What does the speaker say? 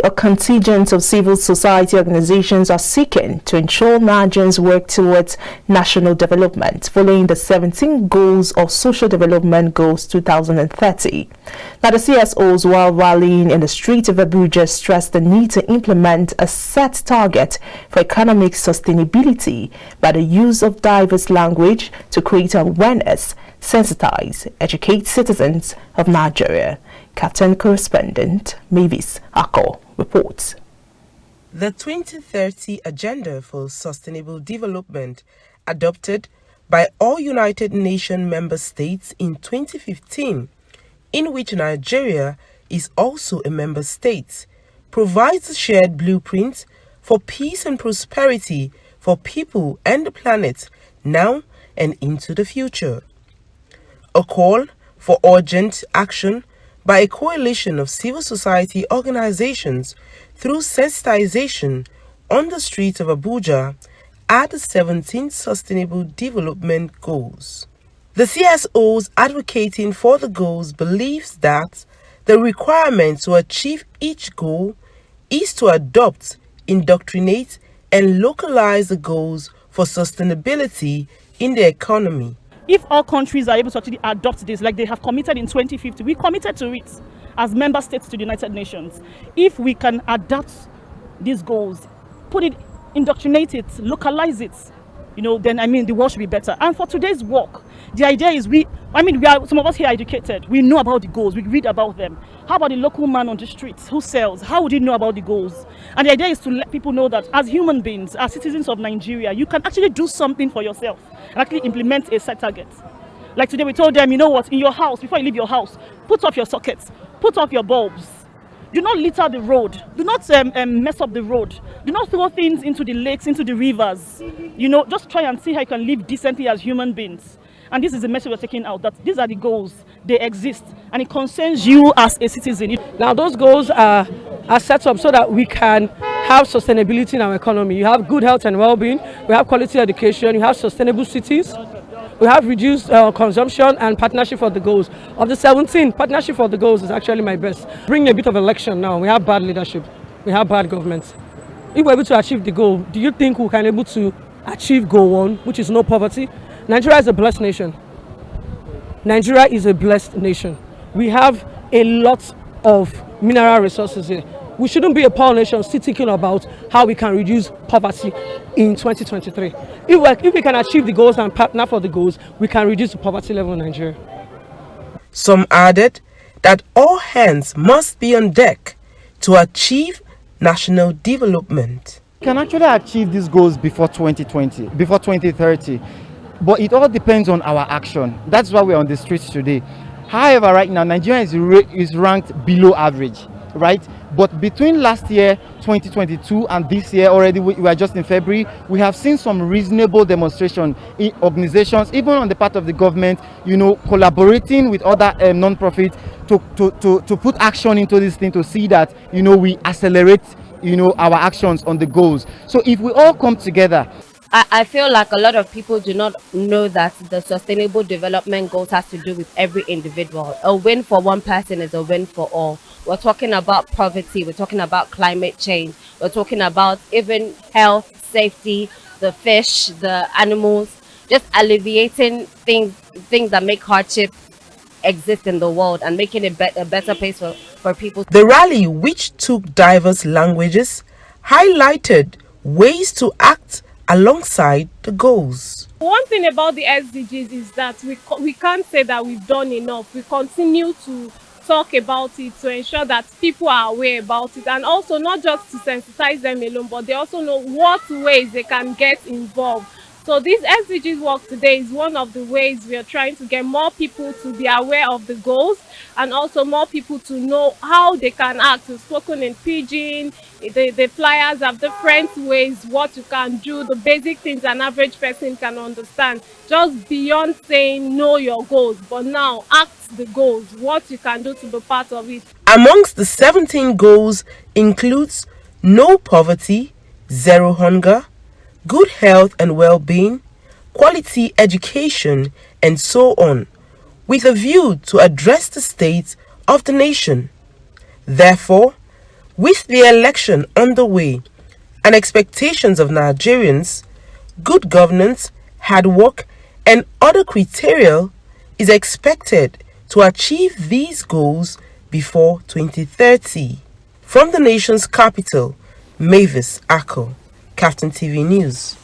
a contingent of civil society organizations are seeking to ensure Nigerians work towards national development following the 17 Goals of Social Development Goals 2030. Now, the CSOs, while rallying in the streets of Abuja, stressed the need to implement a set target for economic sustainability by the use of diverse language to create awareness, sensitize, educate citizens of Nigeria. Captain Correspondent Mavis Ako reports. The 2030 Agenda for Sustainable Development, adopted by all United Nations member states in 2015, in which Nigeria is also a member state, provides a shared blueprint for peace and prosperity for people and the planet now and into the future. A call for urgent action by a coalition of civil society organizations through sensitization on the streets of Abuja are the 17 Sustainable Development Goals. The CSOs advocating for the goals believes that the requirement to achieve each goal is to adopt, indoctrinate, and localize the goals for sustainability in the economy. If all countries are able to actually adopt this, like they have committed in 2050, we committed to it as member states to the United Nations. If we can adapt these goals, put it, indoctrinate it, localize it, then the world should be better. And for today's work, the idea is some of us here are educated. We know about the goals. We read about them. How about the local man on the streets who sells? How would he know about the goals? And the idea is to let people know that as human beings, as citizens of Nigeria, you can actually do something for yourself and actually implement a set target. Like today we told them, in your house, before you leave your house, put off your sockets, put off your bulbs. Do not litter the road. Do not mess up the road. Do not throw things into the lakes, into the rivers. Just try and see how you can live decently as human beings. And this is the message we're taking out, that these are the goals. They exist. And it concerns you as a citizen. Now, those goals are set up so that we can have sustainability in our economy. You have good health and well-being. We have quality education. You have sustainable cities. We have reduced consumption and partnership for the goals. Of the 17, partnership for the goals is actually my best. Bring a bit of election now. We have bad leadership. We have bad government. If we're able to achieve the goal, do you think we can be able to achieve goal 1, which is no poverty? Nigeria is a blessed nation. Nigeria is a blessed nation. We have a lot of mineral resources here. We shouldn't be a poor nation still thinking about how we can reduce poverty in 2023. If we can achieve the goals and partner for the goals, we can reduce the poverty level in Nigeria. Some added that all hands must be on deck to achieve national development. We can actually achieve these goals before 2030. But it all depends on our action. That's why we're on the streets today. However, right now, Nigeria is ranked below average, right? But between last year, 2022, and this year already, we are just in February, we have seen some reasonable demonstration in organizations, even on the part of the government, collaborating with other non-profits to put action into this thing, to see that, we accelerate, our actions on the goals. So if we all come together, I feel like a lot of people do not know that the Sustainable Development Goals has to do with every individual. A win for one person is a win for all. We're talking about poverty, we're talking about climate change, we're talking about even health, safety, the fish, the animals, just alleviating things that make hardship exist in the world and making it a better place for people. The rally, which took diverse languages, highlighted ways to act alongside the goals. One thing about the SDGs is that we can't say that we've done enough. We continue to talk about it to ensure that people are aware about it, and also not just to sensitize them alone, but they also know what ways they can get involved. So this SDGs work today is one of the ways we are trying to get more people to be aware of the goals, and also more people to know how they can act. We've spoken in pidgin, the flyers have different ways what you can do, the basic things an average person can understand, just beyond saying know your goals, but now act the goals, what you can do to be part of it. Amongst the 17 goals includes no poverty, zero hunger, good health and well-being, quality education, and so on, with a view to address the state of the nation. Therefore, With the election underway and expectations of Nigerians, good governance, hard work, and other criteria is expected to achieve these goals before 2030. From the nation's capital, Mavis Ako, Captain TV News.